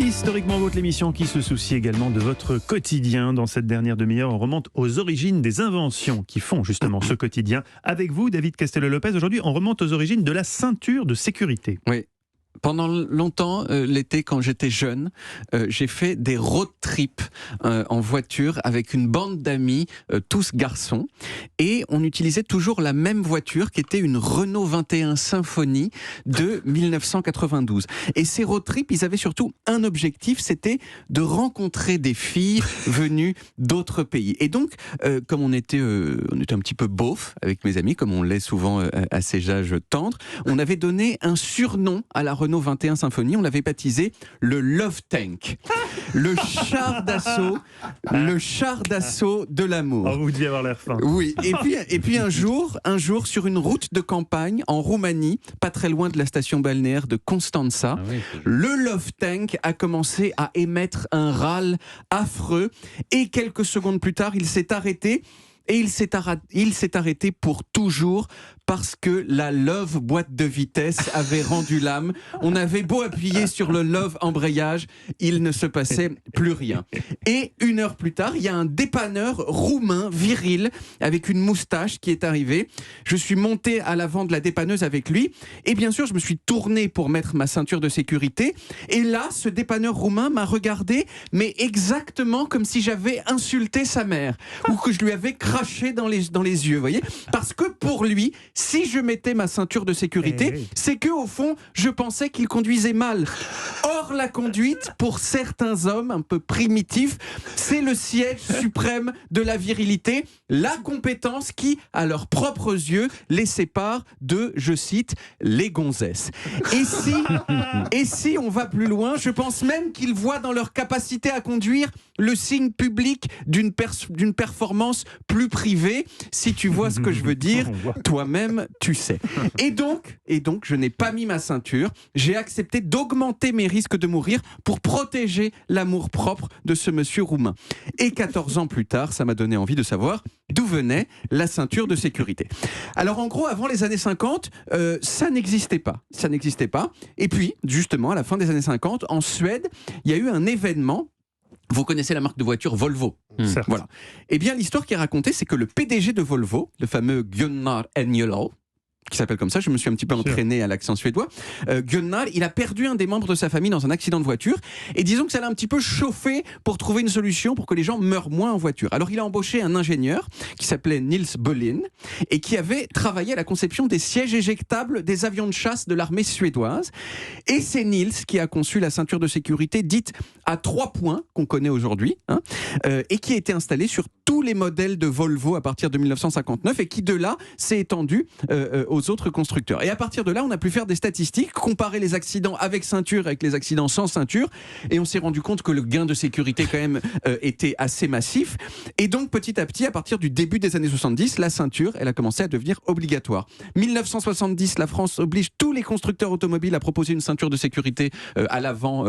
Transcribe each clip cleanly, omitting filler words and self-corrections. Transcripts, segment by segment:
Historiquement Vôtre, l'émission qui se soucie également de votre quotidien. Dans cette dernière demi-heure, on remonte aux origines des inventions qui font justement ce quotidien. Avec vous, David Castello-Lopez, aujourd'hui, on remonte aux origines de la ceinture de sécurité. Oui. Pendant longtemps, l'été, quand j'étais jeune, j'ai fait des road trips en voiture avec une bande d'amis, tous garçons, et on utilisait toujours la même voiture qui était une Renault 21 Symphony de 1992. Et ces road trips, ils avaient surtout un objectif, c'était de rencontrer des filles venues d'autres pays. Et donc, comme on était un petit peu beauf avec mes amis, comme on l'est souvent à ces âges tendres, on avait donné un surnom à la Renault 21 Symphony, on l'avait baptisé le Love Tank, le char d'assaut de l'amour. Oh, vous deviez avoir l'air fin. Oui, et puis un jour, sur une route de campagne en Roumanie, pas très loin de la station balnéaire de Constanța, le Love Tank a commencé à émettre un râle affreux, et quelques secondes plus tard, il s'est arrêté. Et il s'est arrêté pour toujours parce que la Love boîte de vitesse avait rendu l'âme. On avait beau appuyer sur le Love embrayage, il ne se passait plus rien. Et une heure plus tard, il y a un dépanneur roumain viril avec une moustache qui est arrivé. Je suis monté à l'avant de la dépanneuse avec lui et bien sûr, je me suis tourné pour mettre ma ceinture de sécurité. Et là, ce dépanneur roumain m'a regardé, mais exactement comme si j'avais insulté sa mère ou que je lui avais craché dans les yeux, vous voyez ? Parce que pour lui, si je mettais ma ceinture de sécurité, c'est que au fond, je pensais qu'il conduisait mal. Or, la conduite, pour certains hommes un peu primitifs, c'est le siège suprême de la virilité, la compétence qui, à leurs propres yeux, les sépare de, je cite, les gonzesses. Et si on va plus loin, je pense même qu'ils voient dans leur capacité à conduire le signe public d'une performance plus privée. Si tu vois ce que je veux dire, toi-même, tu sais. Et donc, je n'ai pas mis ma ceinture. J'ai accepté d'augmenter mes risques de mourir pour protéger l'amour-propre de ce monsieur roumain. Et 14 ans plus tard, ça m'a donné envie de savoir d'où venait la ceinture de sécurité. Alors, en gros, avant les années 50, ça n'existait pas. Ça n'existait pas. Et puis, justement, à la fin des années 50, en Suède, il y a eu un événement. Vous connaissez la marque de voiture Volvo. Voilà. Eh bien, l'histoire qui est racontée, c'est que le PDG de Volvo, le fameux Gunnar Engellau, qui s'appelle comme ça, je me suis un petit peu entraîné à l'accent suédois. Gunnar, il a perdu un des membres de sa famille dans un accident de voiture, et disons que ça l'a un petit peu chauffé pour trouver une solution pour que les gens meurent moins en voiture. Alors il a embauché un ingénieur qui s'appelait Nils Bolin, et qui avait travaillé à la conception des sièges éjectables des avions de chasse de l'armée suédoise. Et c'est Nils qui a conçu la ceinture de sécurité dite à 3 points, qu'on connaît aujourd'hui, et qui a été installée sur tous les modèles de Volvo à partir de 1959, et qui de là s'est étendue aux autres constructeurs. Et à partir de là, on a pu faire des statistiques, comparer les accidents avec ceinture avec les accidents sans ceinture, et on s'est rendu compte que le gain de sécurité quand même était assez massif. Et donc petit à petit, à partir du début des années 70, la ceinture, elle a commencé à devenir obligatoire. 1970, la France oblige tous les constructeurs automobiles à proposer une ceinture de sécurité à l'avant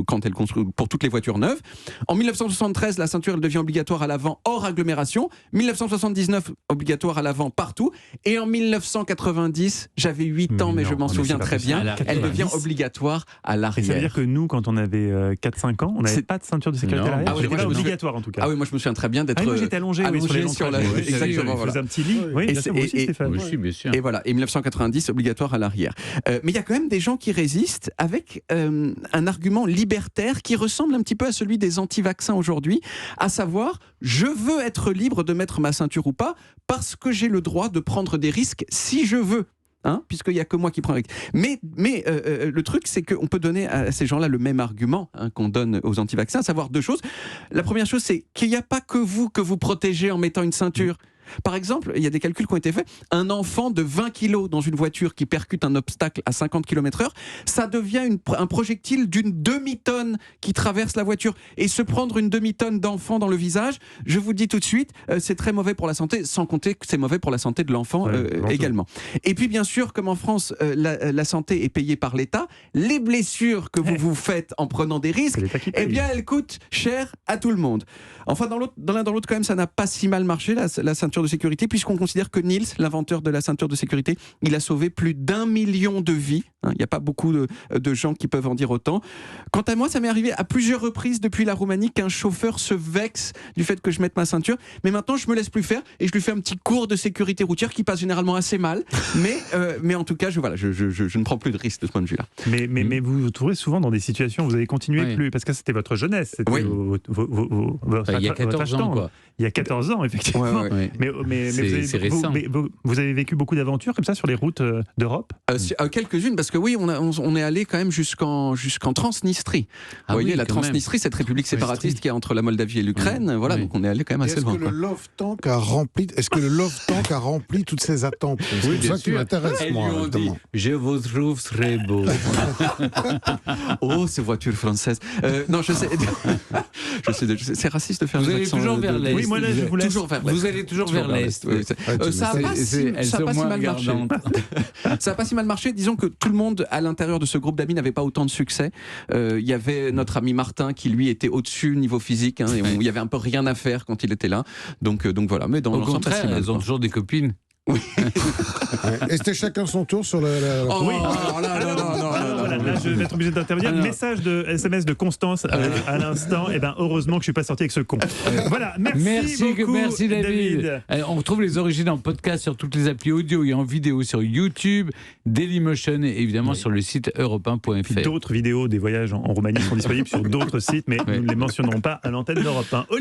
quand elle construit pour toutes les voitures neuves. En 1973, la ceinture elle devient obligatoire à l'avant hors agglomération. 1979, obligatoire à l'avant partout. Et en 1990, j'avais 8 ans, mais je m'en souviens très bien, elle devient obligatoire à l'arrière. Et ça veut dire que nous, quand on avait 4-5 ans, on n'avait pas de ceinture de sécurité à l'arrière. C'était pas obligatoire en tout cas. Ah oui, moi je me souviens très bien d'être moi j'étais allongé sur la exactement, voilà. un petit lit. Oui, bien sûr, vous aussi, Stéphane. Oui, bien sûr. Et voilà, et 1990, obligatoire à l'arrière. Mais il y a quand même des gens qui résistent avec un argument libertaire qui ressemble un petit peu à celui des anti-vaccins aujourd'hui, à savoir, je veux être libre de mettre ma ceinture ou pas, parce que j'ai le droit de prendre des risques si je veux. Puisqu'il n'y a que moi qui prends avec. Mais le truc, c'est qu'on peut donner à ces gens-là le même argument qu'on donne aux anti-vaccins, à savoir 2 choses. La première chose, c'est qu'il n'y a pas que vous protégez en mettant une ceinture. Par exemple, il y a des calculs qui ont été faits. Un enfant de 20 kilos dans une voiture qui percute un obstacle à 50 km/h, ça devient un projectile d'une demi-tonne qui traverse la voiture. Et se prendre une demi-tonne d'enfant dans le visage, je vous dis tout de suite, c'est très mauvais pour la santé, sans compter que c'est mauvais pour la santé de l'enfant également. Et puis bien sûr, comme en France, la santé est payée par l'État, les blessures que vous vous faites en prenant des risques, eh bien elles coûtent cher à tout le monde. Enfin, dans l'un dans l'autre, quand même, ça n'a pas si mal marché, la ceinture ceinture de sécurité, puisqu'on considère que Niels, l'inventeur de la ceinture de sécurité, il a sauvé plus d'1 million de vies. Il n'y a pas beaucoup de gens qui peuvent en dire autant. Quant à moi, ça m'est arrivé à plusieurs reprises depuis la Roumanie qu'un chauffeur se vexe du fait que je mette ma ceinture. Mais maintenant, je me laisse plus faire et je lui fais un petit cours de sécurité routière qui passe généralement assez mal. Mais en tout cas, je ne prends plus de risques de ce point de vue-là. Mais vous vous trouvez souvent dans des situations où vous avez continué plus, parce que c'était votre jeunesse, c'était il y a 14 ans, quoi. Il y a 14 ans, effectivement. Ouais. Mais C'est récent. vous avez vécu beaucoup d'aventures comme ça sur les routes d'Europe? Quelques-unes, parce que oui, on est allé quand même jusqu'en Transnistrie. Vous voyez, la Transnistrie, cette république séparatiste qui est entre la Moldavie et l'Ukraine. Voilà, donc on est allé quand même assez loin. Est-ce que le Love Tank a rempli toutes ces attentes? Oui, c'est ça qui m'intéresse, moi. Ils lui ont dit, je vous trouve très beau. Oh, ces voitures françaises. Non, je sais. C'est raciste de faire Vous des allez accents toujours vers l'Est. Oui, moi là, je vous laisse. Toujours vers l'Est. Vous allez toujours vers l'Est. Oui. Ça n'a pas si mal marché. Ça n'a pas si mal marché. Disons que tout le monde à l'intérieur de ce groupe d'amis n'avait pas autant de succès. Il y avait notre ami Martin qui lui était au-dessus niveau physique, et il y avait un peu rien à faire quand il était là. Donc voilà. Mais dans Au l'ensemble, contraire, elles ont toujours des copines. Oui. Et c'était chacun son tour sur le. Oui. Voilà, là, je vais être obligé d'intervenir. Message de SMS de Constance à l'instant. Et heureusement que je suis pas sorti avec ce con. Voilà, merci beaucoup, David. On retrouve les origines en podcast sur toutes les applis audio et en vidéo sur YouTube, Dailymotion et évidemment sur le site europe1.fr. D'autres vidéos des voyages en Roumanie sont disponibles sur d'autres sites, mais nous ne les mentionnerons pas à l'antenne d'Europe 1.